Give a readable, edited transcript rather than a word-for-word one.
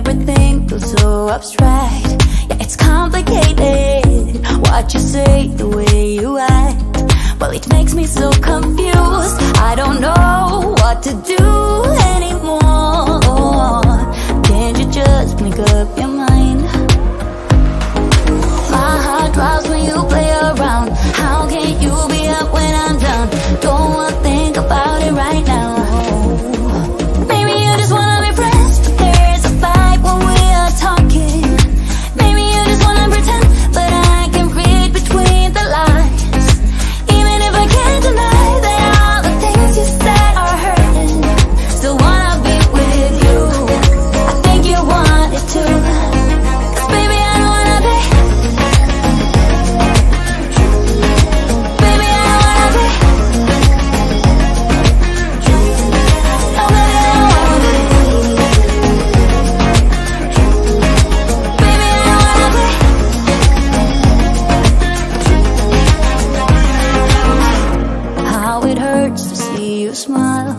everything feels so abstract. Yeah, it's complicated, what you say, the way you act. Well, it makes me so confused. I don't know what to do anymore. Can't you just make up your mind? My heart drops when you play around. How can you be up when I'm down? Don't wanna think about it right now. Maybe you just wanna be friends, but there's a fight when we are talking. Maybe you just wanna pretend, but I can read between the lines. Even if I can't deny that all the things you said are hurting, still wanna be with you. I think you want it too. 'Cause baby, I don't wanna be. Baby, I don't wanna be. No, baby, I don't wanna be. Baby, I don't wanna be. How it hurts to see you smile.